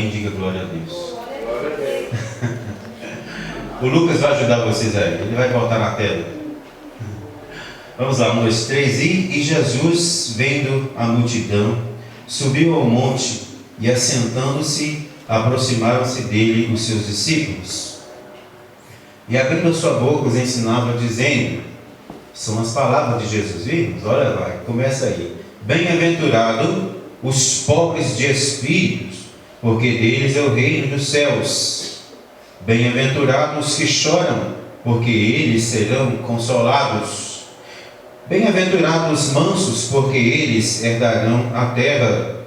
Diga glória a Deus. O Lucas vai ajudar vocês aí, ele vai voltar na tela. Vamos lá, 1, 2, 3. E Jesus, vendo a multidão, subiu ao monte e, assentando-se, aproximaram-se dele os seus discípulos. E abrindo a sua boca, os ensinava, dizendo, são as palavras de Jesus, vimos? Olha lá, começa aí. Bem-aventurado os pobres de espíritos, porque deles é o reino dos céus. Bem-aventurados os que choram, porque eles serão consolados. Bem-aventurados os mansos, porque eles herdarão a terra.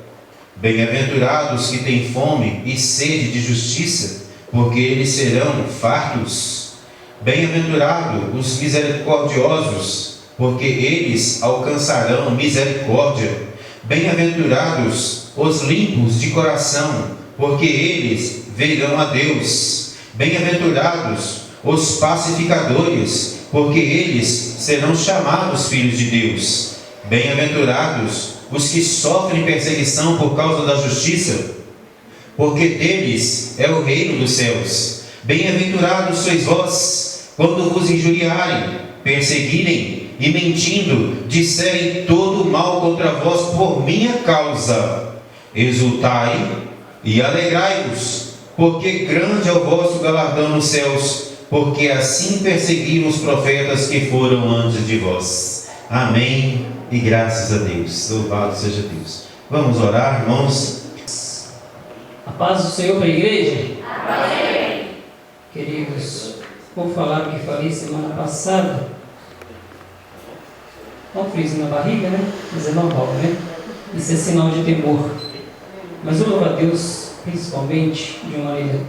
Bem-aventurados que têm fome e sede de justiça, porque eles serão fartos. Bem-aventurados os misericordiosos, porque eles alcançarão misericórdia. Bem-aventurados os limpos de coração, porque eles verão a Deus. Bem-aventurados os pacificadores, porque eles serão chamados filhos de Deus. Bem-aventurados os que sofrem perseguição por causa da justiça, porque deles é o reino dos céus. Bem-aventurados sois vós, quando vos injuriarem, perseguirem e mentindo, disserem todo mal contra vós por minha causa. Exultai e alegrai-vos, porque grande é o vosso galardão nos céus, porque assim perseguiram os profetas que foram antes de vós. Amém e graças a Deus. Louvado seja Deus. Vamos orar, irmãos. A paz do Senhor para a igreja. Amém. Queridos, vou falar o que falei semana passada. Dá um friozinho na barriga, né? Mas é normal, né? Isso é sinal de temor. Mas eu louvo a Deus, principalmente, de uma maneira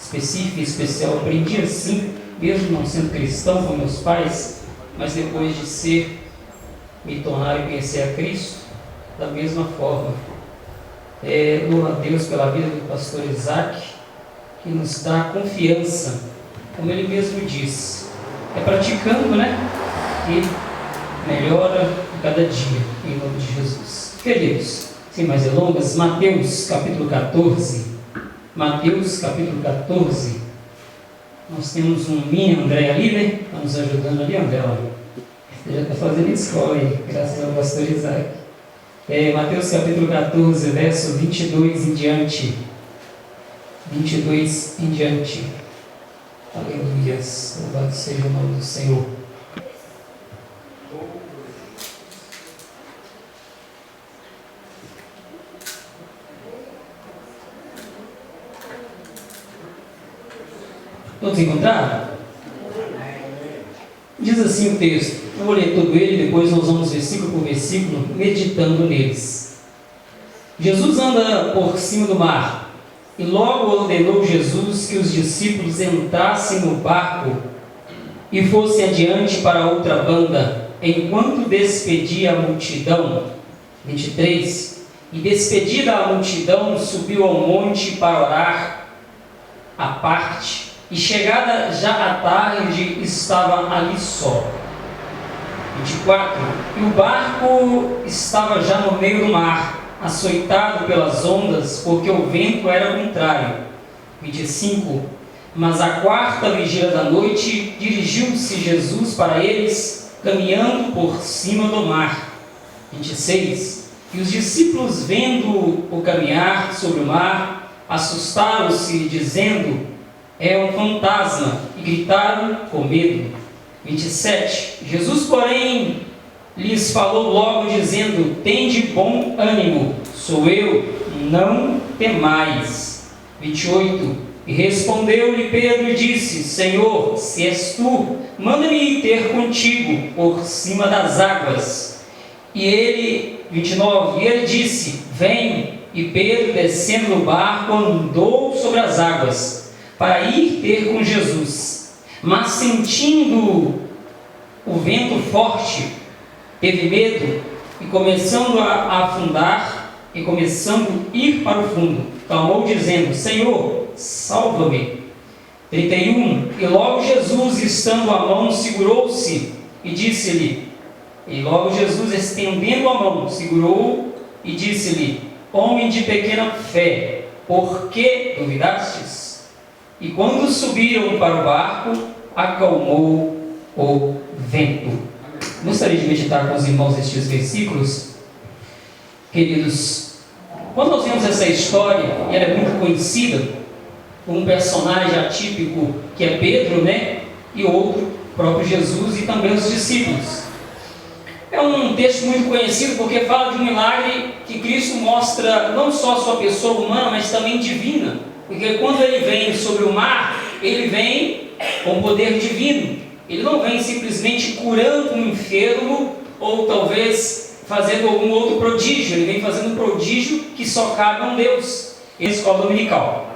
específica e especial. Aprendi assim, mesmo não sendo cristão com meus pais, mas depois de me tornar e conhecer a Cristo, da mesma forma. Louvo a Deus pela vida do pastor Isaac, que nos dá confiança, como ele mesmo diz. É praticando, né? Que melhora a cada dia, em nome de Jesus. Queridos, sem mais delongas, Mateus capítulo 14. Mateus capítulo 14. Nós temos um mini André ali, né? Está nos ajudando ali, André. Ele já está fazendo escola aí, graças ao pastor Isaac. Mateus capítulo 14, verso 22 em diante. 22 em diante. Aleluias. Louvado seja o nome do Senhor. Todos encontraram? Diz assim o texto. Eu vou ler todo ele, depois nós vamos versículo por versículo, meditando neles. Jesus anda por cima do mar, e logo ordenou Jesus que os discípulos entrassem no barco e fossem adiante para outra banda, enquanto despedia a multidão. 23. E despedida a multidão, subiu ao monte para orar à parte. E chegada já a tarde, estava ali só. 24. E o barco estava já no meio do mar, açoitado pelas ondas, porque o vento era contrário. 25. Mas à quarta vigília da noite, dirigiu-se Jesus para eles, caminhando por cima do mar. 26. E os discípulos, vendo o caminhar sobre o mar, assustaram-se, dizendo: é um fantasma, e gritaram com medo. 27. Jesus, porém, lhes falou logo, dizendo: tende bom ânimo, sou eu, não temais. 28. E respondeu-lhe Pedro e disse: Senhor, se és tu, manda-me ir ter contigo por cima das águas. E ele, 29, e ele disse: vem. E Pedro, descendo do barco, andou sobre as águas, para ir ter com Jesus. Mas sentindo o vento forte, teve medo, e começando a afundar, e começando a ir para o fundo, clamou dizendo: Senhor, salva-me. 31. E logo Jesus, estando a mão, segurou-se, e disse-lhe, e logo Jesus, estendendo a mão, segurou, e disse-lhe: homem de pequena fé, por que duvidastes? E quando subiram para o barco, acalmou o vento. Gostaria de meditar com os irmãos estes versículos. Queridos, quando nós vemos essa história, e ela é muito conhecida, por um personagem atípico que é Pedro, né? E outro, o próprio Jesus e também os discípulos. É um texto muito conhecido porque fala de um milagre que Cristo mostra não só a sua pessoa humana, mas também divina. Porque quando ele vem sobre o mar, ele vem com poder divino. Ele não vem simplesmente curando um enfermo ou talvez fazendo algum outro prodígio. Ele vem fazendo um prodígio que só cabe a um Deus. Essa escola dominical.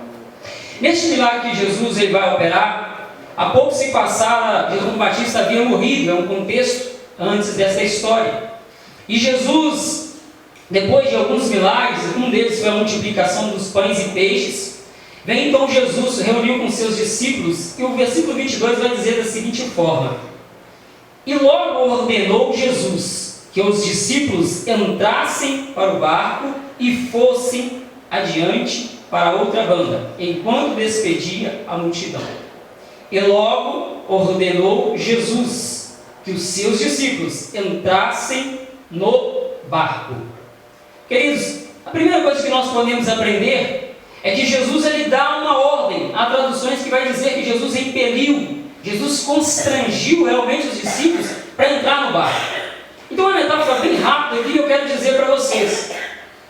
Neste milagre que Jesus ele vai operar, há pouco se passara, Jesus Batista havia morrido, é um contexto antes dessa história. E Jesus, depois de alguns milagres, um deles foi a multiplicação dos pães e peixes, vem então Jesus, reuniu com seus discípulos, e o versículo 22 vai dizer da seguinte forma: e logo ordenou Jesus que os discípulos entrassem para o barco e fossem adiante para outra banda, enquanto despedia a multidão. E logo ordenou Jesus que os seus discípulos entrassem no barco. Queridos, a primeira coisa que nós podemos aprender é que Jesus ele dá uma ordem. Há traduções que vai dizer que Jesus impeliu, Jesus constrangiu realmente os discípulos para entrar no barco. Então, uma metáfora bem rápida aqui eu quero dizer para vocês.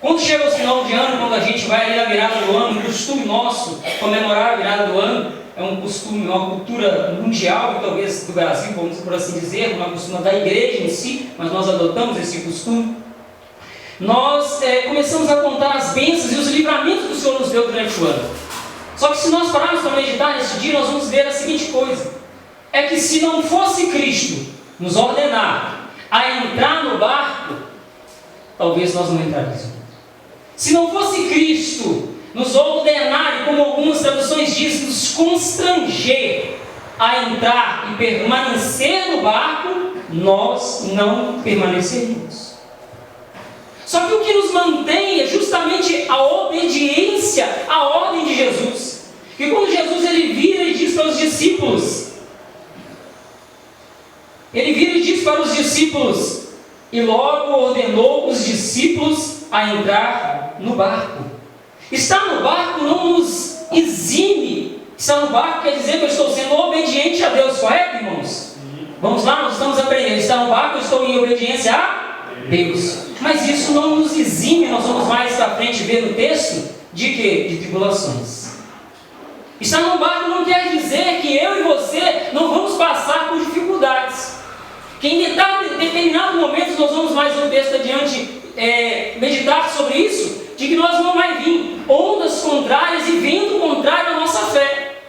Quando chega o final de ano, quando a gente vai ali na virada do ano, um costume nosso comemorar a virada do ano, é um costume, uma cultura mundial, talvez do Brasil, vamos por assim dizer, uma costume da igreja em si, mas nós adotamos esse costume. Nós começamos a contar as bênçãos e os livramentos que o Senhor nos deu durante o ano. Só que se nós pararmos para meditar nesse dia, nós vamos ver a seguinte coisa: é que se não fosse Cristo nos ordenar a entrar no barco, talvez nós não entraríamos. Se não fosse Cristo nos ordenar, e como algumas traduções dizem, nos constranger a entrar e permanecer no barco, nós não permaneceríamos. Só que o que nos mantém é justamente a obediência à ordem de Jesus. E quando Jesus ele vira e diz para os discípulos, e logo ordenou os discípulos a entrar no barco. Estar no barco não nos exime. Estar no barco quer dizer que eu estou sendo obediente a Deus, correto, irmãos? Vamos lá, nós estamos aprendendo. Estar no barco, eu estou em obediência a Deus. Mas isso não nos exime, nós vamos mais para frente ver no texto, de quê? De tribulações. Estar no barco não quer dizer que eu e você não vamos passar por dificuldades. Que em determinado momento, nós vamos mais um texto adiante meditar sobre isso, de que nós não vai vir ondas contrárias e vento contrário à nossa fé.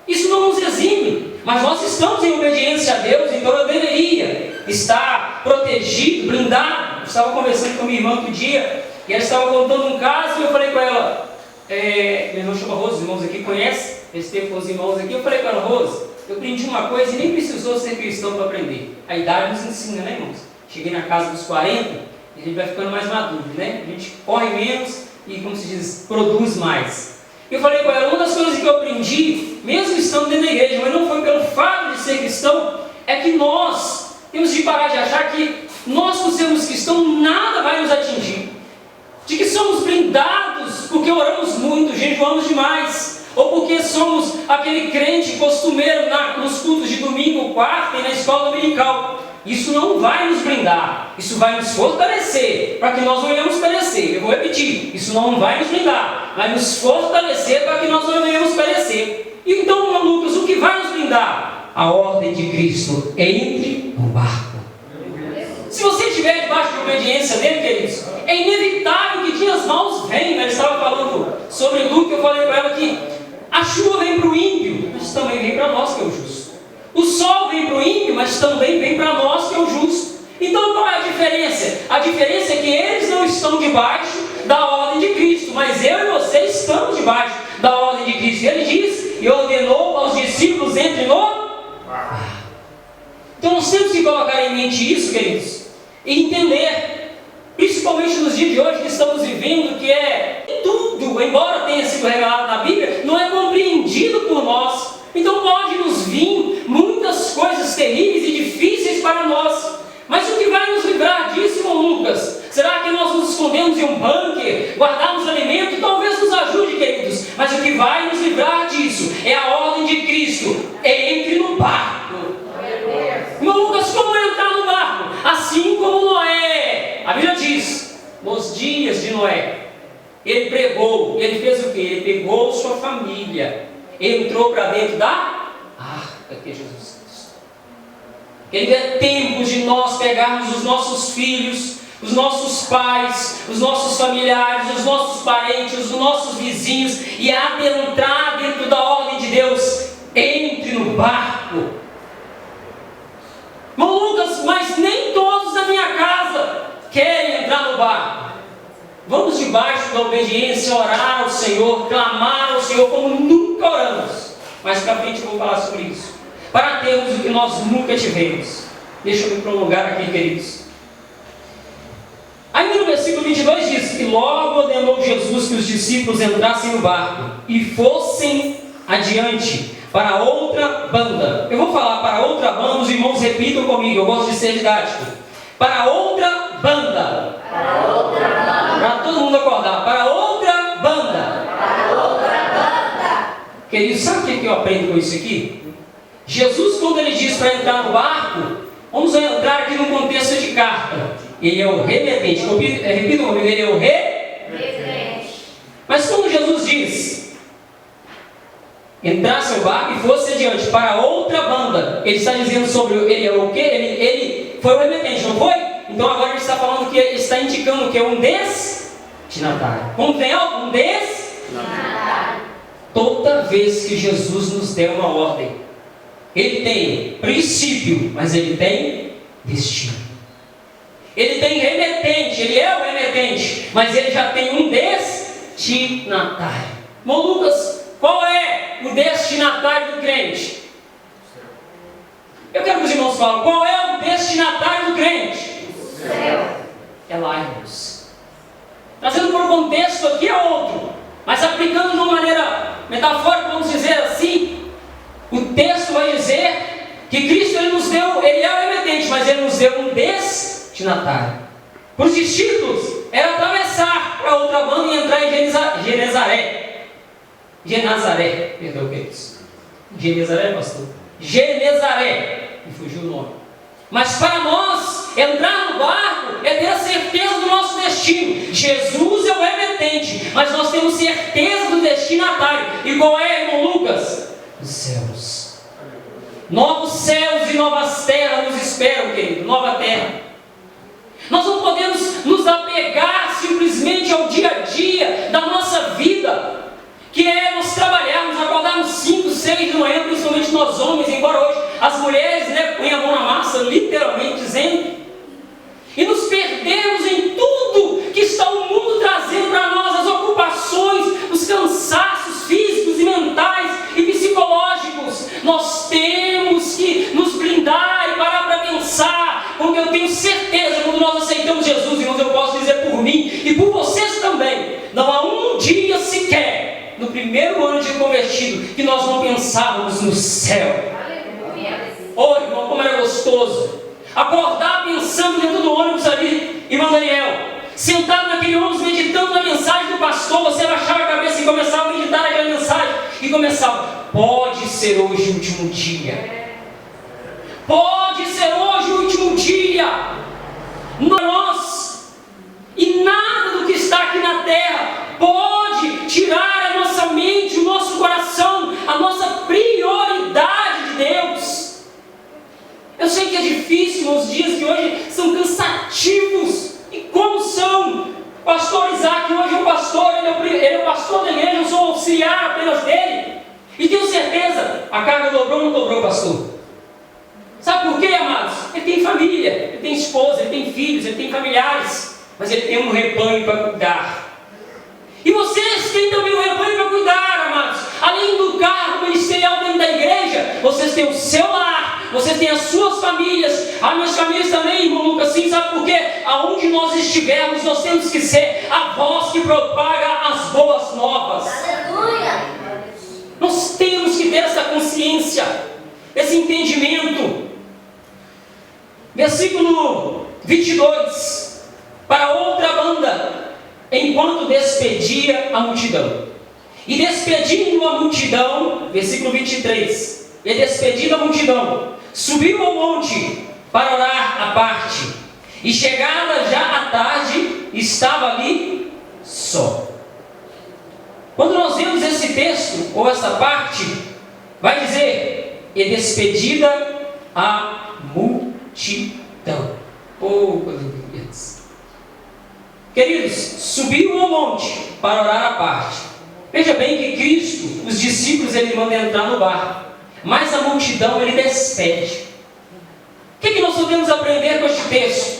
Isso não nos exime, mas nós estamos em obediência a Deus, então eu deveria estar protegido, blindado. Eu estava conversando com minha irmã outro dia, e ela estava contando um caso, e eu falei com ela, minha irmã chama Rose, os irmãos aqui conhecem, esse tempo com os irmãos aqui, eu falei com ela: Rose, eu aprendi uma coisa e nem precisou ser cristão para aprender. A idade nos ensina, né, irmãos? Cheguei na casa dos 40, e a gente vai ficando mais maduro, né? A gente corre menos e, como se diz, produz mais. Eu falei com ela, uma das coisas que eu aprendi, mesmo estando dentro da igreja, mas não foi pelo fato de ser cristão, é que nós temos de parar de achar que nós, por sermos cristãos, nada vai nos atingir. De que somos blindados porque oramos muito, jejuamos demais, ou porque somos aquele crente costumeiro nos cultos de domingo, quarta e na escola dominical. Isso não vai nos blindar, isso vai nos fortalecer, para que nós não venhamos perecer. Eu vou repetir, isso não vai nos blindar, vai nos fortalecer para que nós não venhamos perecer. Então, Lucas, o que vai nos blindar? A ordem de Cristo: entre no barco. Se você estiver debaixo de obediência dele, queridos, é inevitável que dias maus venham. Ela estava falando sobre Lucas, eu falei para ela que a chuva vem para o ímpio, mas também vem para nós que é o justo. O sol vem para o ímpio, mas também vem para nós que é o justo. Então qual é a diferença? A diferença é que eles não estão debaixo da ordem de Cristo, mas eu e você estamos debaixo da ordem de Cristo. Ele diz, e ordenou aos discípulos: entre no barco. Então nós temos que colocar em mente isso, queridos, e entender, principalmente nos dias de hoje que estamos vivendo, que é em tudo. tudo, embora tenha sido revelado na Bíblia, não é compreendido por nós. Então pode nos vir muitas coisas terríveis e difíceis para nós. Mas o que vai nos livrar disso, irmão Lucas? Será que nós nos escondemos em um bunker, guardamos alimento? Talvez nos ajude, queridos. Mas o que vai nos livrar disso é a ordem de Cristo. Entre no barco. Irmão Lucas, como entrar no barco? Assim como Noé. A Bíblia diz, nos dias de Noé, ele pregou. Ele fez o quê? Ele pegou sua família, entrou para dentro da arca que é Jesus Cristo. Ele é tempo de nós pegarmos os nossos filhos, os nossos pais, os nossos familiares, os nossos parentes, os nossos vizinhos e adentrar dentro da ordem de Deus. Entre no barco. Irmão Lucas, mas nem todos da minha casa querem entrar no barco. Vamos debaixo da obediência, orar ao Senhor, clamar ao Senhor como nunca oramos. Mais para frente eu vou falar sobre isso. Para termos o que nós nunca tivemos. Deixa eu me prolongar aqui, queridos. Ainda no versículo 22 diz que logo ordenou Jesus que os discípulos entrassem no barco e fossem adiante para outra banda. Eu vou falar para outra banda, os irmãos repitam comigo, eu gosto de ser didático. Para outra banda. Para outra banda. Para todo mundo acordar. Para outra banda. Para outra banda. Queridos, sabe o que eu aprendo com isso aqui? Jesus, quando ele diz para entrar no barco, vamos entrar aqui num contexto de carta. Ele é o remetente. Repita comigo, ele é o remetente. Mas quando Jesus diz entrasse no barco e fosse adiante para outra banda, ele está dizendo sobre ele é o quê? Ele foi o remetente, não foi? Então agora ele está falando que ele está indicando que é um destinatário. Como tem algo? Um destinatário. Toda vez que Jesus nos der uma ordem, ele tem princípio, mas ele tem destino. Ele tem remetente, ele é o remetente, mas ele já tem um destinatário. Irmão Lucas, qual é o destinatário do crente? Eu quero que os irmãos falem, qual é o destinatário do crente? O céu. É lá, irmãos. Trazendo por um contexto aqui é outro, mas aplicando de uma maneira metafórica, vamos dizer assim, o texto vai dizer que Cristo ele nos deu, ele é o remetente, mas ele nos deu um destinatário. Para os discípulos, era atravessar para outra banda e entrar em Genezaré, perdão, queridos. Genezaré, pastor? Genezaré, me fugiu o nome. Mas para nós, entrar no barco é ter a certeza do nosso destino. Jesus é o remetente, mas nós temos certeza do destinatário. E qual é, irmão Lucas? Os céus. Novos céus e novas terras nos esperam, querido. Nova terra. Nós não podemos nos apegar simplesmente ao dia a dia da nossa vida, que é nós trabalharmos, acordarmos 5, 6 da manhã, principalmente nós homens, embora hoje as mulheres põem a mão na massa, literalmente dizendo, e nos perdermos em tudo que está o mundo trazendo para nós, as ocupações, os cansaços físicos e mentais e psicológicos. Nós temos que nos blindar e parar para pensar, porque eu tenho certeza, quando nós aceitamos Jesus, irmãos, eu posso dizer por mim e por vocês também, não há um dia sequer no primeiro ano de convertido que nós não pensávamos no céu. Oh, irmão, como era gostoso acordar pensando dentro do ônibus ali, irmão Daniel, sentado naquele ônibus meditando na mensagem do pastor. Você abaixava a cabeça e começava a meditar naquela mensagem e começava, pode ser hoje o último dia, pode ser hoje o último dia. Nós e nada do que está aqui na terra pode tirar a nossa mente, o nosso coração, a nossa prioridade de Deus. Eu sei que é difícil, os dias de hoje são cansativos. E como são? Pastor Isaac hoje é um pastor, ele é o pastor da igreja, eu sou auxiliar apenas dele. E tenho certeza, a carga dobrou ou não dobrou, pastor? Sabe por quê, amados? Ele tem família, ele tem esposa, ele tem filhos, ele tem familiares, mas ele tem um rebanho para cuidar. E vocês têm também um rebanho para cuidar, amados. Além do cargo ministerial dentro da igreja, vocês têm o seu lar, lá, vocês têm as suas famílias, as minhas famílias também, irmão Lucas, sim, sabe por quê? Aonde nós estivermos, nós temos que ser a voz que propaga as boas novas. Aleluia. Nós temos que ter essa consciência, esse entendimento. Versículo 22, para outra banda, enquanto despedia a multidão. E despedindo a multidão, versículo 23, e despedindo a multidão, subiu ao monte para orar à parte. E chegada já a tarde, estava ali só. Quando nós vemos esse texto, ou essa parte, vai dizer, e despedida a multidão. Oh, queridos, subiu ao monte para orar à parte. Veja bem que Cristo, os discípulos, ele manda entrar no barco, mas a multidão ele despede. O que nós podemos aprender com este texto?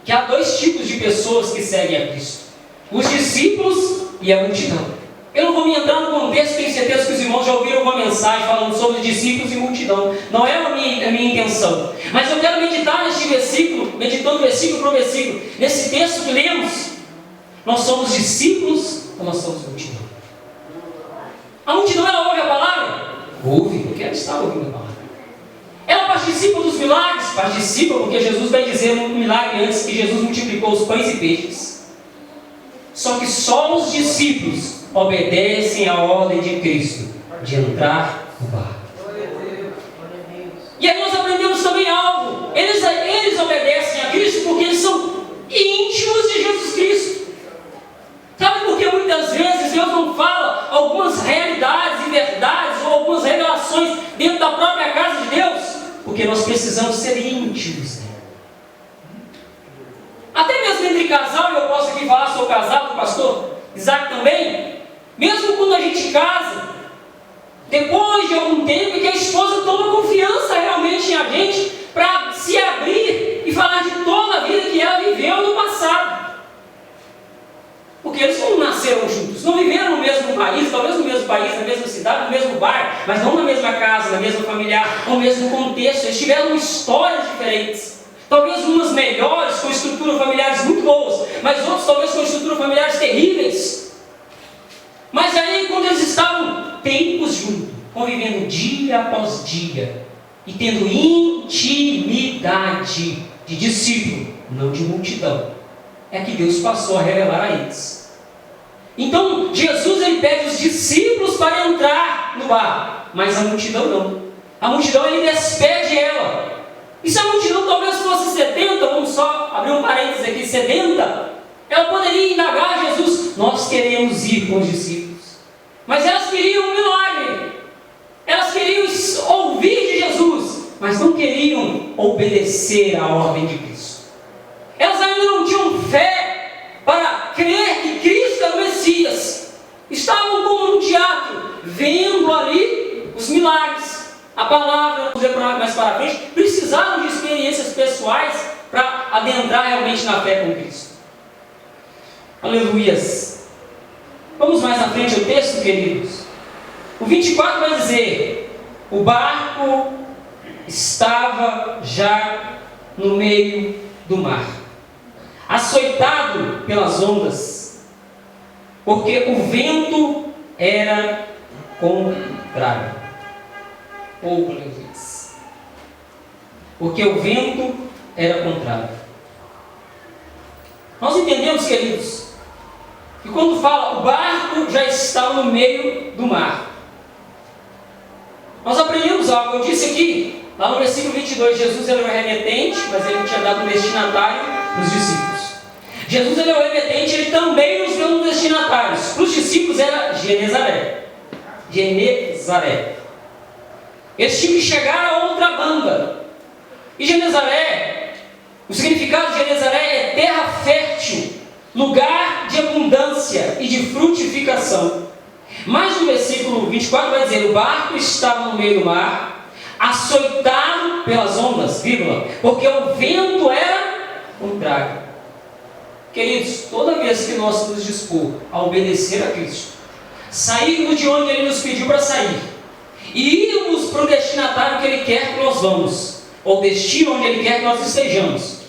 Que há dois tipos de pessoas que seguem a Cristo: os discípulos e a multidão. Eu não vou me entrar no contexto, tenho certeza que os irmãos já ouviram uma mensagem falando sobre discípulos e multidão. Não é a minha intenção. Mas eu quero meditar neste versículo, meditando versículo por versículo. Nesse texto que lemos, nós somos discípulos ou nós somos multidão? A multidão, ela ouve a palavra? Ouve, porque ela está ouvindo a palavra. Ela participa dos milagres? Participa, porque Jesus vai dizer um milagre antes que Jesus multiplicou os pães e peixes. Só que só os discípulos obedecem à ordem de Cristo de entrar no barco. E aí nós aprendemos também algo. Eles obedecem a Cristo porque eles são íntimos de Jesus Cristo. Sabe por que muitas vezes Deus não fala algumas realidades e verdades ou algumas revelações dentro da própria casa de Deus? Porque nós precisamos ser íntimos dele. Até mesmo entre casal, eu posso aqui falar, sou casado, o pastor Isaac também. Mesmo quando a gente casa, depois de algum tempo, que a esposa toma confiança realmente em a gente para se abrir e falar de toda a vida que ela viveu no passado. Porque eles não nasceram juntos, não viveram no mesmo país, talvez no mesmo país, na mesma cidade, no mesmo bairro, mas não na mesma casa, na mesma familiar, no mesmo contexto. Eles tiveram histórias diferentes. Talvez umas melhores, com estruturas familiares muito boas, mas outros talvez com estruturas familiares terríveis. Mas aí, quando eles estavam tempos juntos, convivendo dia após dia, e tendo intimidade de discípulo, não de multidão, é que Deus passou a revelar a eles. Então, Jesus ele pede os discípulos para entrar no barco, mas a multidão não. A multidão ele despede ela. E se a multidão talvez fosse 70, vamos só abrir um parênteses aqui, 70, ela poderia indagar a Jesus: nós queremos ir com os discípulos. Mas elas queriam um milagre. Elas queriam ouvir de Jesus, mas não queriam obedecer à ordem de Cristo. Elas ainda não tinham fé para crer que Cristo era o Messias. Estavam como num teatro, vendo ali os milagres, a palavra, vamos ver mais para frente. Precisavam de experiências pessoais para adentrar realmente na fé com Cristo. Aleluias. Vamos mais à frente ao texto, queridos. O 24 vai dizer: o barco estava já no meio do mar, açoitado pelas ondas, porque o vento era contrário. Oh, Deus. Porque o vento era contrário. Nós entendemos, queridos, que quando fala o barco já está no meio do mar, nós aprendemos algo. Eu disse aqui, lá no versículo 22, Jesus era o remetente, mas ele tinha dado um destinatário para os discípulos. Jesus ele é o remetente, ele também nos deu um destinatário. Para os discípulos era Genezaré. Eles tinham que chegar a outra banda. E Genezaré, o significado de Genezaré é terra fértil, lugar de abundância e de frutificação. Mas no versículo 24 vai dizer: o barco estava no meio do mar, açoitado pelas ondas, vírgula, porque o vento era contrário. Queridos, toda vez que nós nos dispor a obedecer a Cristo, sairmos de onde Ele nos pediu para sair, e irmos para o destinatário que Ele quer que nós vamos, ou destino onde Ele quer que nós estejamos.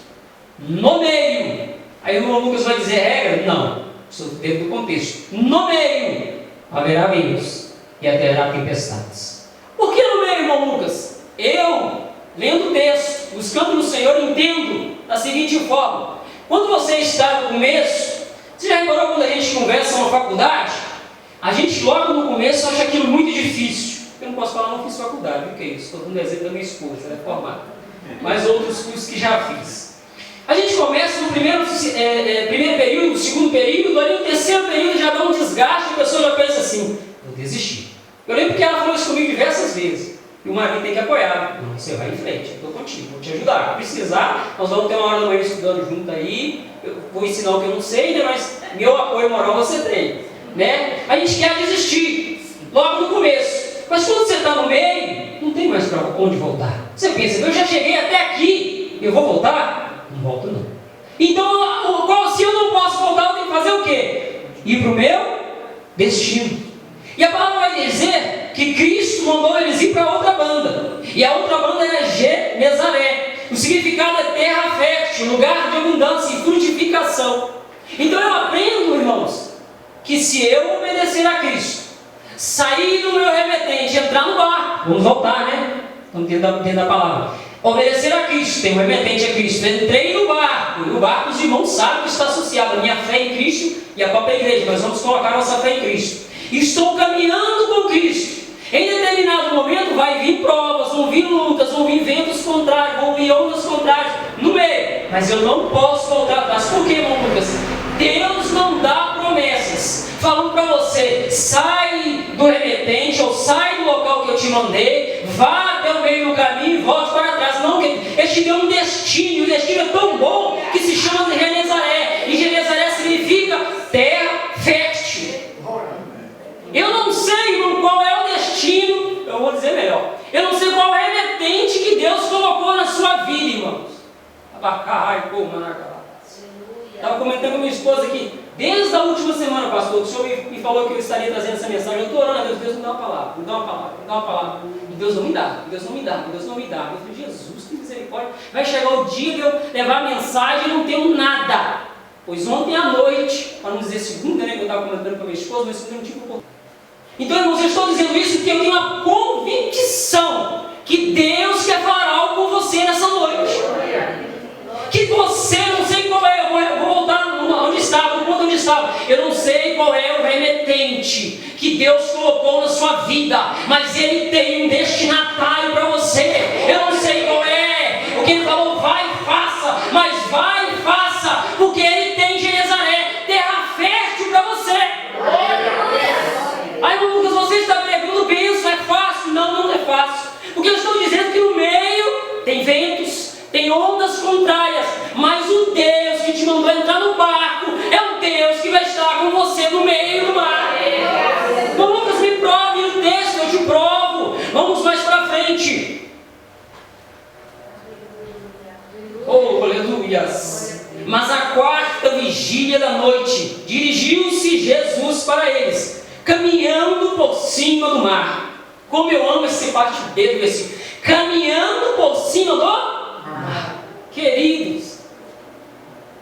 No meio, aí o irmão Lucas vai dizer regra? Não, estou dentro do contexto. No meio haverá ventos e haverá tempestades. Por que no meio, irmão Lucas? Eu, lendo o texto, buscando no Senhor, entendo da seguinte forma: quando você está no começo, você já reparou quando a gente conversa numa faculdade? A gente logo no começo acha aquilo muito difícil. Eu não posso falar, não fiz faculdade, o que é isso? Estou dando exemplo da minha esposa, ela é formada. Mas outros cursos que já fiz. A gente começa no primeiro período, no segundo período, ali no terceiro período já dá um desgaste, a pessoa já pensa assim: vou desistir. Eu lembro que ela falou isso comigo diversas vezes. E o marido tem que apoiar. Não, você vai em frente, eu estou contigo, vou te ajudar. Se precisar, nós vamos ter uma hora da manhã estudando junto aí. Eu vou ensinar o que eu não sei, né, mas meu apoio moral você tem. Né? A gente quer desistir logo no começo. Mas quando você está no meio, não tem mais para onde voltar. Você pensa: eu já cheguei até aqui, eu vou voltar? Não volto não. Então, se eu não posso voltar, eu tenho que fazer o quê? Ir para o meu destino. E a palavra vai dizer que Cristo mandou eles ir para outra banda. E a outra banda era Genezaré. O significado é terra fértil, lugar de abundância e frutificação. Então eu aprendo, irmãos, que se eu obedecer a Cristo, sair do meu remetente, entrar no barco, vamos voltar, né? Estamos dentro da palavra. Obedecer a Cristo, tem um remetente a Cristo. Entrei no barco, e no barco os irmãos sabem que está associado a minha fé em Cristo e a própria igreja. Nós vamos colocar nossa fé em Cristo. Estou caminhando com Cristo. Em determinado momento vai vir provas, vão vir lutas, vão vir ventos contrários, vão vir ondas contrárias no meio. Mas eu não posso voltar atrás. Por quê, irmão Lucas? Deus não dá promessas falando para você: sai do remetente ou sai do local que eu te mandei, vá até o meio do caminho e volte para trás. Não, Ele te deu um destino, e o destino é tão bom que se chama de Genezaré. E Genezaré significa terra fértil. Eu não sei, irmão, qual é o destino, eu vou dizer melhor. Eu não sei qual é o remetente que Deus colocou na sua vida, irmãos. Estava comentando com minha esposa aqui, desde a última semana, pastor, o senhor me falou que eu estaria trazendo essa mensagem. Eu estou orando a Deus: Deus me dá uma palavra, me dá uma palavra, me dá uma palavra. E Deus não me dá, Deus não me dá, Deus não me dá. Eu falei: Jesus, que misericórdia. Vai chegar o dia de eu levar a mensagem e não tenho nada. Pois ontem à noite, para não dizer segunda, né, que eu estava comentando com a minha esposa, mas segunda eu não tive oportunidade. Então, irmãos, eu estou dizendo isso porque eu tenho a convicção que Deus quer falar algo com você nessa noite. Que você, não sei qual é, eu vou voltar onde estava, no ponto onde estava. Eu não sei qual é o remetente que Deus colocou na sua vida, mas Ele tem um destinatário para você. Eu não sei qual é, o que Ele falou: vai e faça, mas vai e faça, porque Ele tem Genezaré, terra fértil para você. Aí, Lucas, você está pregando bem, isso é fácil? Não, não é fácil. Porque eu estou dizendo que no meio tem ventos, tem ondas contrárias, mas o Deus que te mandou entrar no barco é o Deus que vai estar com você no meio do mar. Então, Lucas, me prove o texto, eu te provo. Vamos mais para frente. Oh, aleluias. Mas à quarta vigília da noite, dirigiu-se Jesus para eles, caminhando por cima do mar. Como eu amo esse parte dele, versículo. Caminhando por cima do mar. Queridos,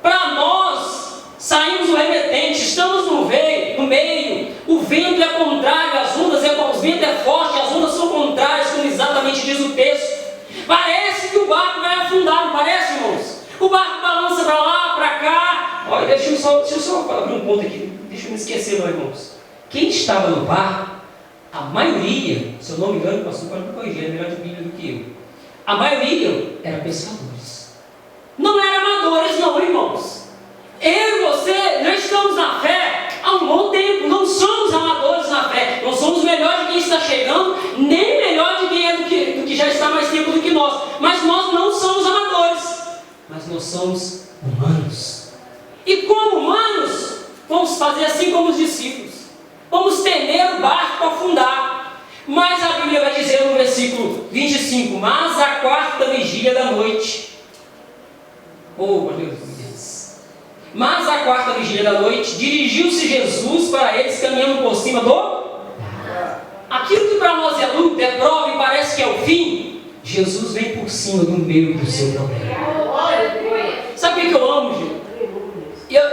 para nós saímos do remetente, estamos no meio, o vento é contrário, os ventos é forte, as ondas são contrárias, como exatamente diz o texto. Parece que o barco vai afundar, não parece, irmãos? O barco balança para lá, para cá. Olha, deixa eu só abrir um ponto aqui, deixa eu não esquecer, não, irmãos. Quem estava no barco, a maioria, se eu não me engano, o pastor pode me corrigir, é melhor de Bíblia do que eu. A maioria era pescadores. Não eram amadores, não, irmãos. Eu e você já estamos na fé há um bom tempo. Não somos amadores na fé. Não somos melhor de quem está chegando, nem melhor de quem é do que já está mais tempo do que nós. Mas nós não somos amadores. Mas nós somos humanos. E como humanos, vamos fazer assim como os discípulos. Vamos temer o barco para afundar. Mas a Bíblia vai dizer no versículo 25: mas à quarta vigília da noite. Oh, aleluia. Mas à quarta vigília da noite, dirigiu-se Jesus para eles, caminhando por cima do... Aquilo que para nós é luta, é prova e parece que é o fim, Jesus vem por cima do meu e do seu problema. Sabe o que eu amo, gente?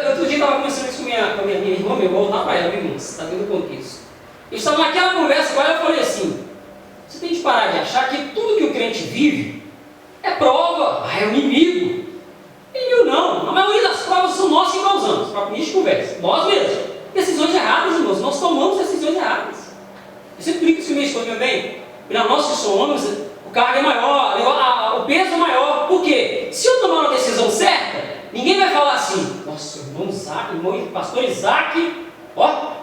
Outro dia eu estava conversando isso com minha irmã, eu vou voltar para ela, viu, irmãos? Está vendo o contexto. Eu estava naquela conversa com ela e eu falei assim: você tem que parar de achar que tudo que o crente vive é prova, é o inimigo. Inimigo não, a maioria das provas são nós que causamos, para que a gente conversa, nós mesmos. Decisões erradas, irmãos, nós tomamos decisões erradas. Eu sempre brinco isso com minha esposa também. Para nós que somos homens, o cargo é maior, o peso é maior. Por quê? Se eu tomar uma decisão certa, ninguém vai falar assim: nossa, irmão Isaac, irmão pastor Isaac, ó,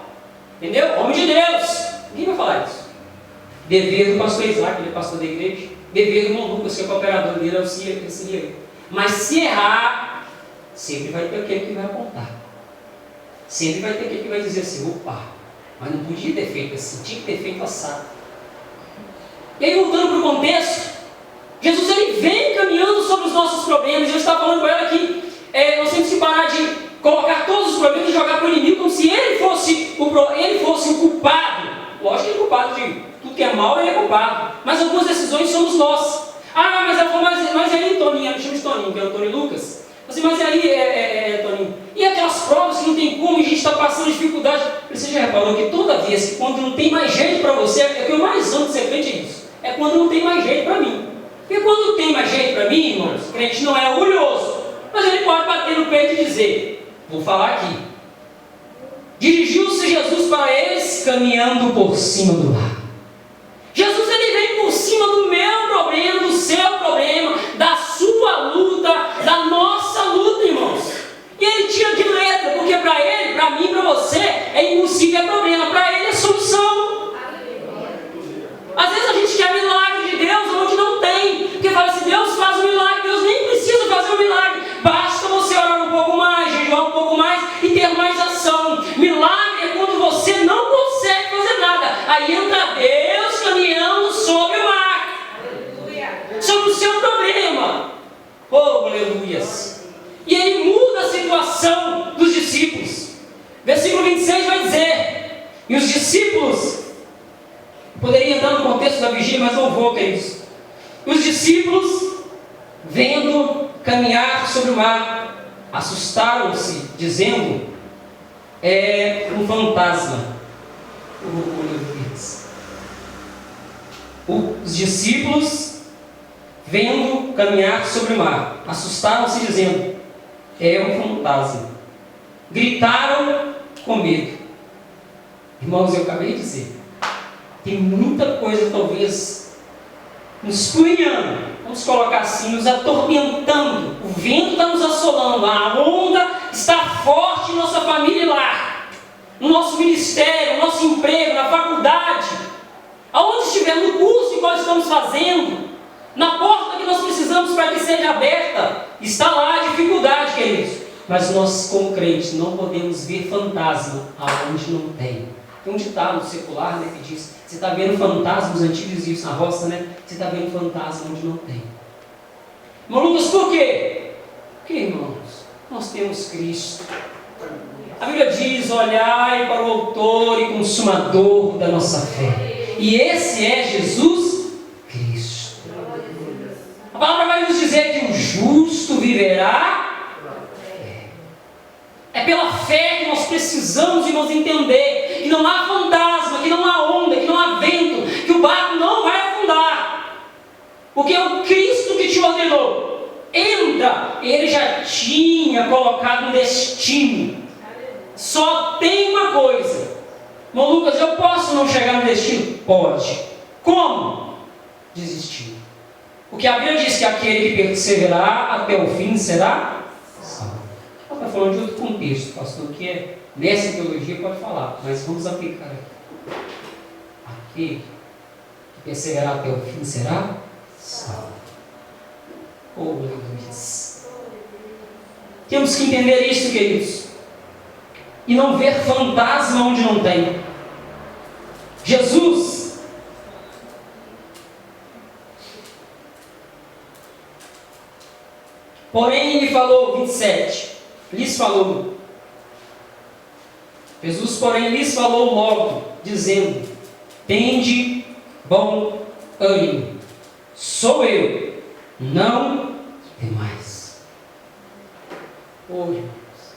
entendeu? Homem de Deus. Ninguém vai falar isso. Dever do pastor Isaac, ele é pastor da igreja. Dever do irmão Lucas, que é o cooperador dele, auxilia ele. Mas se errar, sempre vai ter aquele que vai apontar. Sempre vai ter aquele que vai dizer assim: opa, mas não podia ter feito assim, tinha que ter feito assado. E aí, voltando para o contexto, Jesus ele vem caminhando sobre os nossos problemas. Eu estava falando com ela que nós temos que parar de colocar todos os problemas e jogar para o inimigo como se ele fosse o culpado. Lógico que ele é culpado de tudo que é mal, ele é culpado. Mas algumas decisões somos nós. Ah, mas ela falou, mas aí, Toninho, eu chamo de Toninho, que é o Tony Lucas. Assim, mas aí, Toninho, e aquelas provas que não tem como, a gente está passando dificuldade. Você já reparou que toda vez que quando não tem mais jeito para você, é o que eu mais amo de ser crente é isso. É quando não tem mais jeito para mim. Porque quando tem mais jeito para mim, irmãos, o crente não é orgulhoso, mas ele pode bater no peito e dizer: vou falar aqui. Dirigiu-se Jesus para eles, caminhando por cima do mar. Jesus ele vem por cima do meu problema, do seu problema, da sua luta, da nossa luta, irmãos. E ele tira de letra, porque para ele, para mim, para você, é impossível, é problema. Para ele é solução. Às vezes a gente quer milagre de Deus onde não tem. Porque fala assim: Deus faz um milagre. Deus nem precisa fazer um milagre. Basta você orar um pouco mais, jejuar um pouco mais e ter mais ação. Milagre é quando você não consegue fazer nada. Aí entra Deus caminhando sobre o mar. Sobre o seu problema. Oh, aleluias. E ele muda a situação dos discípulos. Versículo 26 vai dizer: e os discípulos... Poderia entrar no contexto da vigília, mas não vou, queridos. Os discípulos, vendo caminhar sobre o mar, assustaram-se, dizendo: é um fantasma. Os discípulos, vendo caminhar sobre o mar, assustaram-se, dizendo: é um fantasma. Gritaram com medo. Irmãos, eu acabei de dizer, tem muita coisa talvez nos punhando, vamos colocar assim, nos atormentando. O vento está nos assolando, a onda está forte em nossa família e lar, no nosso ministério, no nosso emprego, na faculdade, aonde estiver, no curso que nós estamos fazendo, na porta que nós precisamos para que seja aberta, está lá a dificuldade, queridos. Mas nós, como crentes, não podemos ver fantasma aonde não tem. Tem um ditado secular, né, que diz: você está vendo fantasma, os antigos diziam isso na roça, né? Você está vendo fantasma onde não tem. Irmão Lucas, por quê? Porque, irmãos, nós temos Cristo. A Bíblia diz: olhai para o autor e consumador da nossa fé. E esse é Jesus Cristo. A palavra vai nos dizer que o justo viverá. É pela fé que nós precisamos, irmãos, entender que não há fantasma, que não há onda, que não há vento, que o barco não vai afundar. Porque é o Cristo que te ordenou. Entra, ele já tinha colocado um destino. Só tem uma coisa. Irmão Lucas, eu posso não chegar no destino? Pode. Como? Desistir. Porque a Bíblia diz que aquele que perseverar até o fim será salvo. Está falando de outro contexto, pastor, que é nessa teologia pode falar, mas vamos aplicar aqui. Aquele que perseverar até o fim será salvo. Oh, Deus. Temos que entender isso, queridos, e não ver fantasma onde não tem. Jesus, porém, ele falou, 27. Lhes falou. Jesus, porém, lhes falou logo, dizendo: tende bom ânimo. Sou eu, não temais.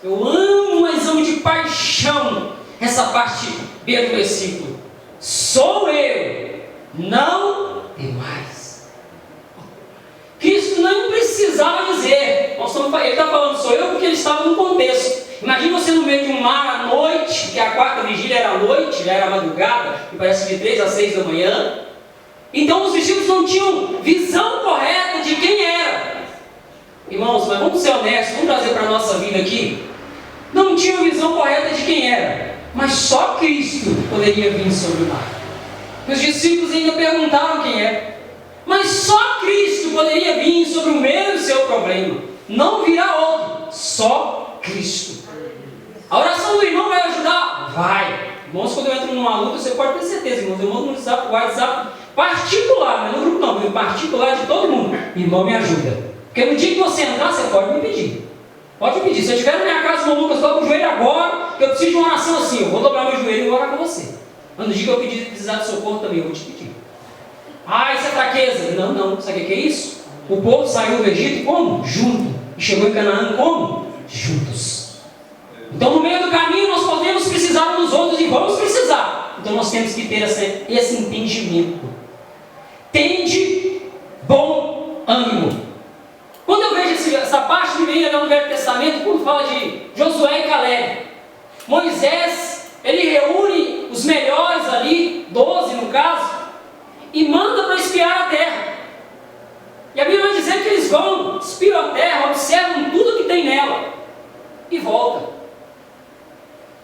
Eu amo, mas amo de paixão essa parte B do versículo. Sou eu, não temais. Cristo não precisava dizer. Ele está falando sou eu porque ele estava no contexto. Imagina você no meio de um mar à noite, que a quarta vigília era à noite, já era madrugada, e parece de 3 às 6 da manhã. Então os discípulos não tinham visão correta de quem era. Irmãos, mas vamos ser honestos, vamos trazer para a nossa vida aqui. Não tinham visão correta de quem era, mas só Cristo poderia vir sobre o mar. Os discípulos ainda perguntaram quem é, mas só Cristo poderia vir sobre o meu e seu problema. Não virá outro, só Cristo. A oração do irmão vai ajudar? Vai. Irmãos, quando eu entro numa luta, você pode ter certeza, irmãos, eu mando no WhatsApp particular, não é no grupo não, no particular de todo mundo. Irmão, me ajuda. Porque no dia que você entrar, você pode me pedir. Pode me pedir. Se eu estiver na minha casa, irmão Lucas, dobra o joelho agora, que eu preciso de uma oração assim, eu vou dobrar meu joelho e orar com você. Mas no dia que eu precisar de socorro também, eu vou te pedir. Ah, isso é fraqueza. Não. Sabe o que é isso? O povo saiu do Egito como? Junto. E chegou em Canaã como? Juntos. Então no meio do caminho nós podemos precisar uns dos outros e vamos precisar. Então nós temos que ter esse entendimento. Tende bom ânimo. Quando eu vejo essa parte que vem no Velho Testamento, quando fala de Josué e Caleb, Moisés, ele reúne os melhores ali, 12 no caso, e manda para espiar a terra. E a Bíblia vai dizer que eles vão, espiam a terra, observam tudo que tem nela e voltam.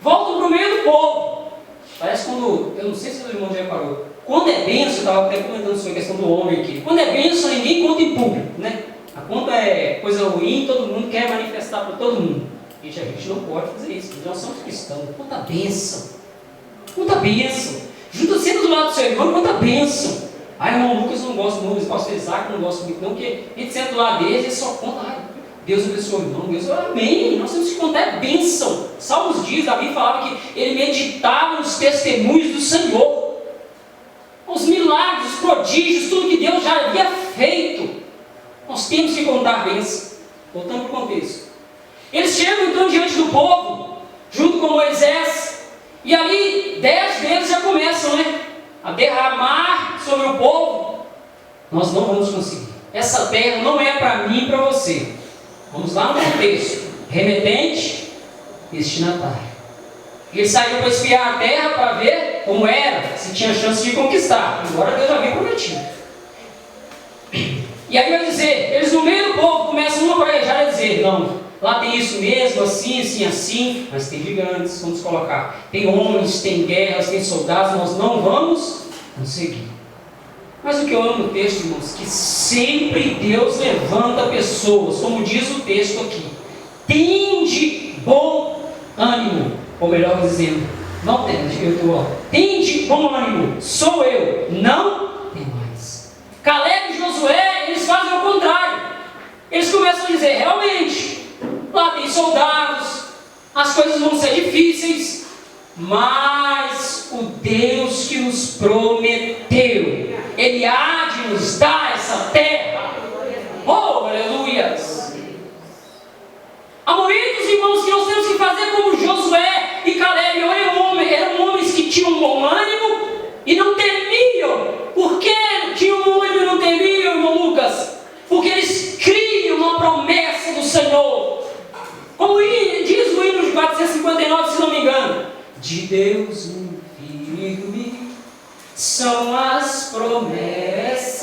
Voltam para o meio do povo. Parece quando, eu não sei se o irmão já reparou, quando é bênção, eu estava até comentando sobre a questão do homem aqui, quando é bênção ninguém conta em público, né? A conta é coisa ruim, todo mundo quer manifestar para todo mundo. Gente, a gente não pode fazer isso, nós somos cristãos. Conta bênção. Conta bênção. Junta sempre do lado do seu irmão, conta bênção. Ah, irmão Lucas não gosta muito, pastor Isaac não gosta muito, não, porque a gente senta do lado deles e só conta, Deus abençoe o irmão, Deus, amém. Nós temos que contar bênção. Salmos diz, Davi falava que ele meditava nos testemunhos do Senhor. Os milagres, os prodígios, tudo que Deus já havia feito. Nós temos que contar bênção. Voltando para o contexto. Eles chegam então diante do povo, junto com Moisés, e ali 10 deles já começam, a derramar sobre o povo. Nós não vamos conseguir. Essa terra não é para mim e para você. Vamos lá no contexto. Remetente, destinatário. Eles saíram para espiar a terra para ver como era, se tinha chance de conquistar. Embora Deus havia prometido. E aí vai dizer, eles no meio do povo começam a planejar e dizer, não, lá tem isso mesmo, assim, mas tem gigantes, vamos colocar. Tem homens, tem guerras, tem soldados, nós não vamos conseguir. Mas o que eu amo no texto, irmãos, que sempre Deus levanta pessoas, como diz o texto aqui. Tende bom ânimo, ou melhor dizendo, não tende, tende bom ânimo, sou eu, não tem mais. Caleb e Josué, eles fazem o contrário. Eles começam a dizer, realmente, lá tem soldados, as coisas vão ser difíceis, mas o Deus que nos prometeu, Ele há de nos dar essa terra. Oh, aleluias! Há momentos, irmãos, que nós temos que fazer como Josué e Caleb. Eram homens que tinham bom ânimo e não temiam. Por que tinham bom ânimo e não temiam, irmão Lucas? Porque eles criam na promessa do Senhor. Como diz o hino de 459, se não me engano. De Deus firme são as promessas,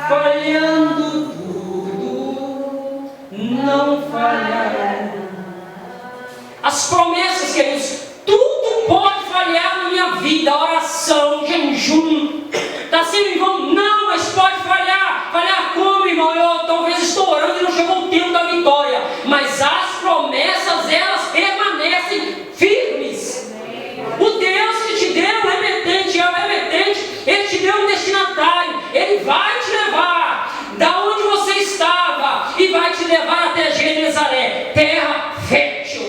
falhando tudo, não falhará. As promessas, queridos, tudo pode falhar na minha vida, oração, jejum, está sendo em vão? Não, mas pode falhar. Falhar como, irmão? Eu talvez estou orando e não chegou o tempo da vitória, mas as promessas, elas permanecem firmes. O Deus que te deu um remetente, Ele te deu um destinatário, Ele vai te levar da onde você estava e vai te levar até Genezaré, terra fértil.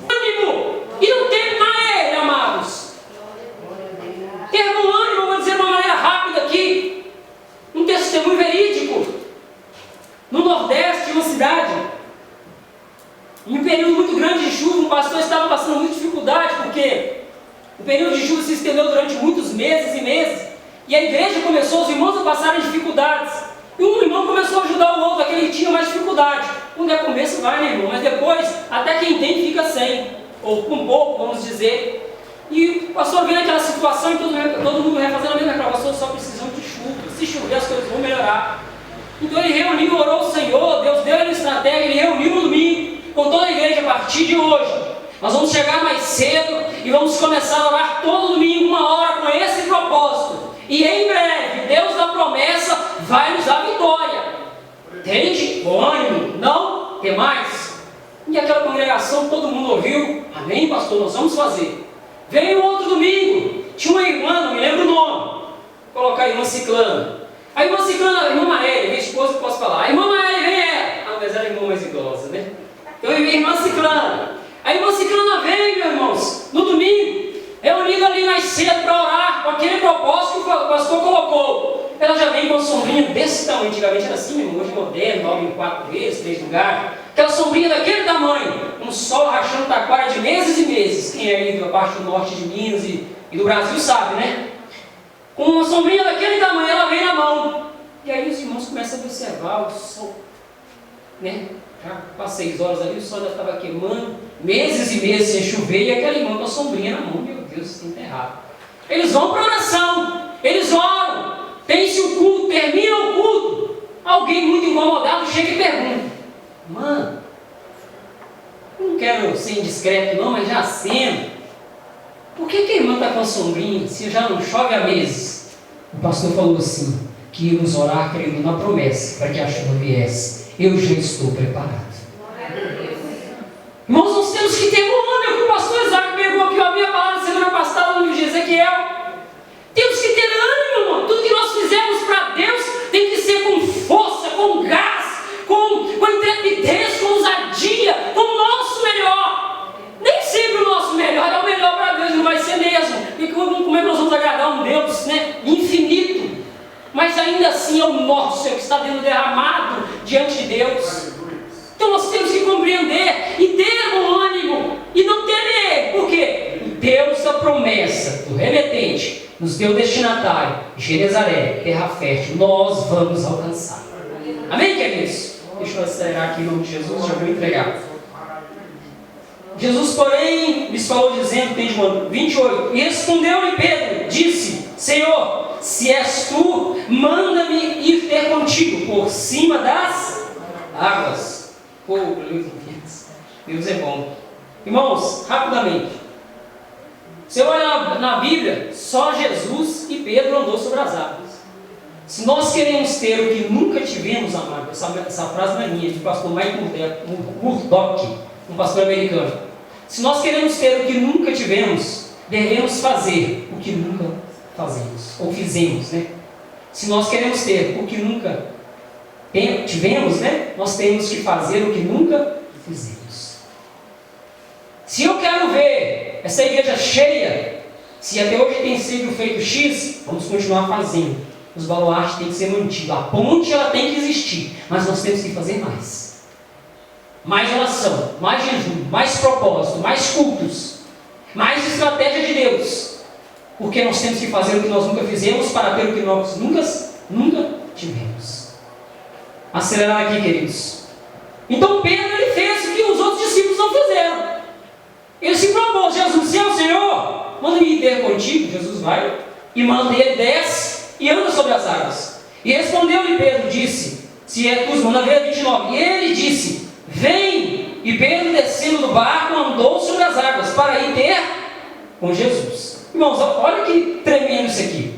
Ânimo, e não teme a Ele, amados. Ter bom ânimo, vou dizer E a igreja começou, os irmãos a passarem dificuldades. E um irmão começou a ajudar o outro, aquele que tinha mais dificuldade. Quando é começo vai, né, irmão? Mas depois, até quem tem fica sem. Ou com pouco, vamos dizer. E o pastor vendo aquela situação e todo mundo vai fazendo a mesma coisa. Pastor, só precisamos de chuva. Se chover, as coisas vão melhorar. Então ele reuniu, orou ao Senhor, Deus deu ele estratégia, ele reuniu no domingo, com toda a igreja a partir de hoje. Nós vamos chegar mais cedo e vamos começar a orar todo domingo, 1 hora, com esse propósito. E em breve, Deus da promessa vai nos dar vitória. Entende? O ânimo, não tem mais. E aquela congregação, todo mundo ouviu. Amém, pastor, nós vamos fazer. Veio outro domingo, tinha uma irmã, não me lembro o nome. Vou colocar a irmã Ciclana. A irmã Ciclana, a irmã Maélia, minha esposa que posso falar. A irmã Maélia vem ela. Ah, mas ela é a irmã mais idosa, né? Então a irmã Ciclana. A irmã Ciclana vem, meus irmãos, no domingo, reunida ali mais cedo para orar, com aquele propósito que o pastor colocou. Ela já vem com uma sombrinha desse tamanho. Antigamente era assim, meu irmão, hoje é moderno, 9 em 4 vezes, 3 lugares. Aquela sombrinha daquele tamanho, um sol rachando taquara de meses e meses. Quem é aí da parte do norte de Minas e do Brasil sabe, né? Com uma sombrinha daquele tamanho, ela vem na mão. E aí os irmãos começam a observar o sol, né? Já passei 6 horas ali, o sol já estava queimando, meses e meses sem chover, e aquela irmã com a sombrinha na mão. Meu Deus, isso está errado. Eles vão para a oração, eles oram, tem-se o culto, termina o culto. Alguém muito incomodado chega e pergunta: mano, eu não quero ser indiscreto não, mas já sendo, por que a irmã está com a sombrinha se já não chove há meses? O pastor falou assim, que íamos orar crendo na promessa para que a chuva viesse. Eu já estou preparado. Irmãos, nós temos que ter um ânimo, que o pastor Isaac pegou aqui a minha palavra semana passada no livro de Ezequiel. Temos que ter ânimo, irmão. Tudo que nós fizermos para Deus tem que ser com força, com gás, com intrepidez, com ousadia, com o nosso melhor. Nem sempre o nosso melhor é o melhor para Deus, não vai ser mesmo. E como é que nós vamos agradar um Deus, né, infinito? Mas ainda assim é o nosso, é o que está sendo derramado diante de Deus. Então nós temos que compreender e ter um ânimo e não temer. Por quê? O Deus da promessa, do remetente, nos deu destinatário, Genezaré, terra fértil, nós vamos alcançar. Amém, queridos? Deixa eu acelerar aqui em nome de Jesus, já vou entregar. Jesus, porém, lhes falou dizendo, tem João 28, e respondeu-lhe Pedro, disse: Senhor, se és tu, manda-me ir ter contigo por cima das águas. Oh, Deus é bom. Irmãos, rapidamente, você olha na Bíblia, só Jesus e Pedro andou sobre as águas. Se nós queremos ter o que nunca tivemos, amado, essa frase não é minha, de pastor Mike Murdock, um pastor americano. Se nós queremos ter o que nunca tivemos, devemos fazer o que nunca fazemos, ou fizemos, né? Se nós queremos ter o que nunca tivemos, né? Nós temos que fazer o que nunca fizemos. Se eu quero ver essa igreja cheia, se até hoje tem sido feito X, vamos continuar fazendo. Os baluartes têm que ser mantidos, a ponte ela tem que existir, mas nós temos que fazer mais. Mais oração, mais jejum, mais propósito, mais cultos, mais estratégia de Deus. Porque nós temos que fazer o que nós nunca fizemos para ter o que nós nunca tivemos. Acelerar aqui, queridos. Então Pedro ele fez o que os outros discípulos não fizeram. Ele se propôs: Jesus, se é o Senhor, manda-me ir ter contigo. Jesus vai e manda ele, desce e anda sobre as águas. E respondeu-lhe Pedro, disse: se é tu, manda ver 29. E ele disse: vem. E Pedro, descendo do barco, andou sobre as águas para ir ter com Jesus. Irmãos, olha que tremendo isso aqui.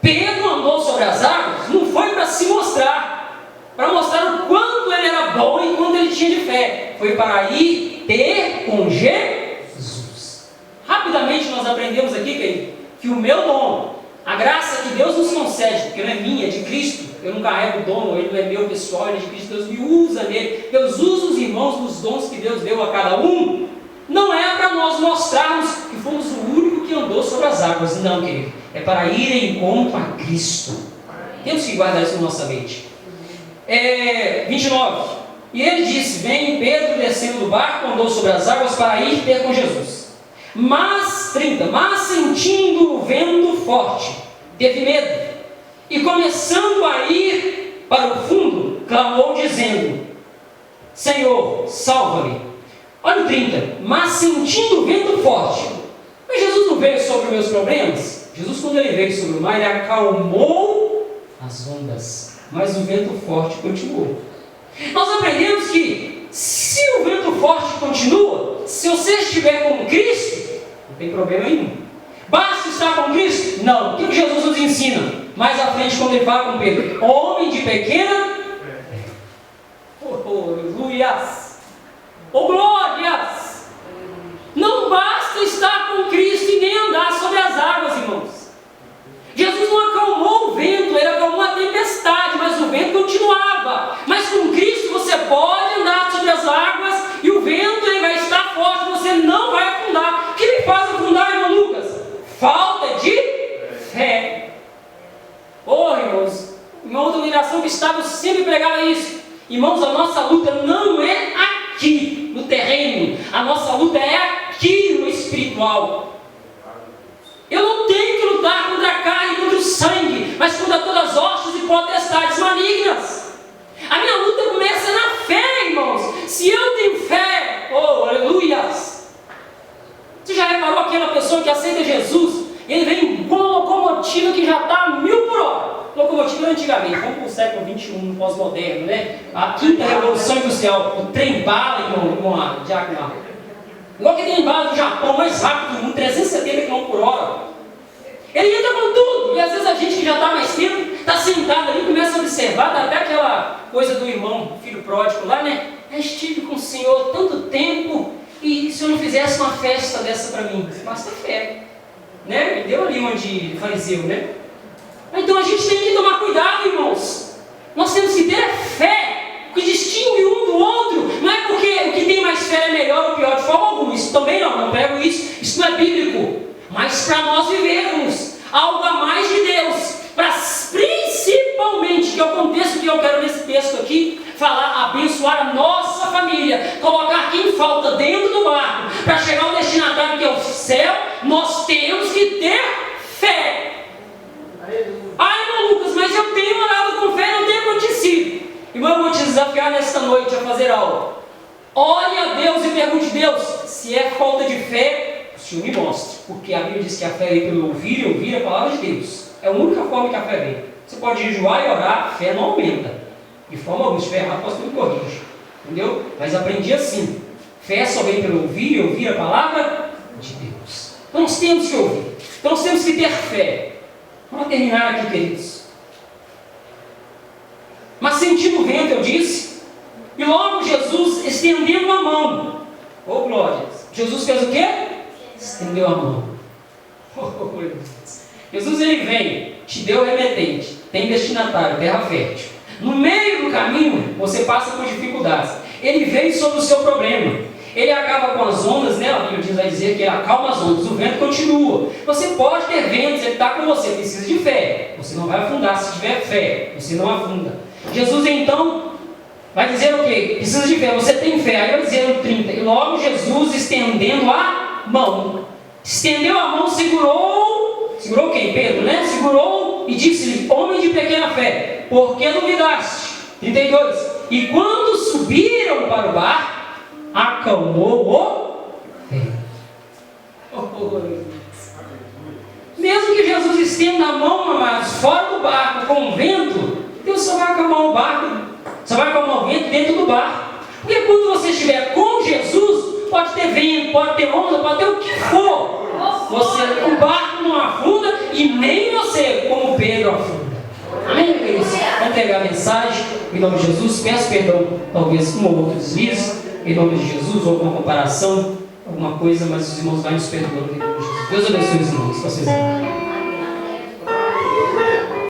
Pedro andou sobre as águas, não foi para se mostrar, para mostrar o quanto ele era bom e quanto ele tinha de fé. Foi para ir ter com Jesus. Rapidamente nós aprendemos aqui, querido, que o meu dom, a graça que Deus nos concede, porque não é minha, é de Cristo. Eu não carrego o dom, ele não é meu pessoal, ele é de Cristo. Deus me usa nele. Deus usa os irmãos nos dons que Deus deu a cada um. Não é para nós mostrarmos que fomos o único que andou sobre as águas. Não, querido. É para ir em encontro a Cristo. Temos que guardar isso na nossa mente. 29. E ele disse: vem. Pedro, descendo do barco, andou sobre as águas para ir ter com Jesus. Mas, 30. Mas sentindo o vento forte, teve medo e, começando a ir para o fundo, clamou dizendo: Senhor, salva-me. Olha o 30. Mas sentindo o vento forte. Mas Jesus não veio sobre os meus problemas? Jesus, quando ele veio sobre o mar, ele acalmou as ondas, mas o vento forte continuou. Nós aprendemos que se o vento forte continua, se você estiver com Cristo, não tem problema nenhum. Basta estar com Cristo? Não. O que Jesus nos ensina? Mais à frente, quando ele fala com Pedro: homem de pequena fé. Oh, aleluias! Oh, glórias! Não basta estar com Cristo e nem andar sobre as águas, irmãos. Jesus não acalmou o vento, ele acalmou a tempestade, mas o vento continuava. Mas com Cristo você pode andar sobre as águas e o vento ele vai estar forte, você não vai afundar. O que me faz afundar, irmão Lucas? Falta de fé. Oh, irmãos, uma outra oração que estava, eu sempre pregava isso. Irmãos, a nossa luta não é aqui, no terreno. A nossa luta é aqui, no espiritual. Eu não tenho que lutar contra a carne, contra o sangue, mas contra todas as hostes e potestades malignas. A minha luta começa na fé, irmãos. Se eu tenho fé, oh, aleluias. Você já reparou aquela pessoa que aceita Jesus? Ele vem com uma locomotiva que já está a 1000 por hora. Locomotiva antigamente, vamos para o século XXI, no pós-moderno, né? A quinta revolução industrial, o trem-bala, irmão, Diago. Igual que tem bala do Japão, mais rápido do mundo, 370 km por hora. Ele entra com tudo. E às vezes a gente que já está mais tempo, está sentado ali, começa a observar, dá até aquela coisa do irmão, filho pródigo lá, né? Eu estive com o Senhor tanto tempo, e se eu não fizesse uma festa dessa para mim? Basta fé. Né? Me deu ali onde fariseu, né? Então a gente tem que tomar cuidado, irmãos. Nós temos que ter fé, que distingue um do outro. Não é porque o que tem mais fé é melhor ou pior de forma alguma. Isso também não prego isso. Isso não é bíblico. Mas para nós vivermos algo a mais de Deus, para principalmente, que é o contexto que eu quero nesse texto aqui, falar, abençoar a nossa família, colocar quem falta dentro do barco, para chegar ao destinatário que é o céu, nós temos que ter fé. Ah, irmão Lucas, mas eu tenho orado com fé, não tenho acontecido. Irmão, eu vou te desafiar nesta noite a fazer algo. Ore a Deus e pergunte a Deus, se é falta de fé, o Senhor me mostre. Porque a Bíblia diz que a fé vem pelo ouvir e ouvir a palavra de Deus. É a única forma que a fé vem. Você pode jejuar e orar, a fé não aumenta. De forma alguma, se estiver errado, posso me corrigir. Entendeu? Mas aprendi assim. Fé só vem pelo ouvir e ouvir a palavra de Deus. Então nós temos que ouvir. Então nós temos que ter fé. Vamos terminar aqui, queridos. Mas sentindo o vento, eu disse, e logo Jesus estendendo a mão. Oh, glória! Jesus fez o quê? Estendeu a mão. Oh, Jesus, ele vem, te deu o remetente, tem destinatário, terra fértil. No meio do caminho, você passa por dificuldades. Ele veio sobre o seu problema. Ele acaba com as ondas, né? A Bíblia vai dizer que ele acalma as ondas, o vento continua. Você pode ter ventos, ele está com você, precisa de fé. Você não vai afundar, se tiver fé, você não afunda. Jesus então vai dizer o quê? Precisa de fé, você tem fé. Aí vai dizer no 30, e logo Jesus estendendo a mão. Estendeu a mão, segurou quem? Pedro, né? Segurou e disse-lhe, homem de pequena fé, por que duvidaste? 32, e quando subiram para o barco, acalmou o vento. Mesmo que Jesus estenda a mão, amados, fora do barco, com o vento, Deus só vai acalmar o barco, só vai acalmar o vento dentro do barco. Porque quando você estiver com Jesus, pode ter vento, pode ter onda, pode ter o que for. O barco não afunda e nem você, como Pedro, afunda. Amém, queridos? Vamos pegar a mensagem, em nome de Jesus. Peço perdão, talvez um ou outro deslize, em nome de Jesus, ou alguma comparação, alguma coisa, mas os irmãos vão nos perdoando em nome de Jesus. Deus abençoe os irmãos.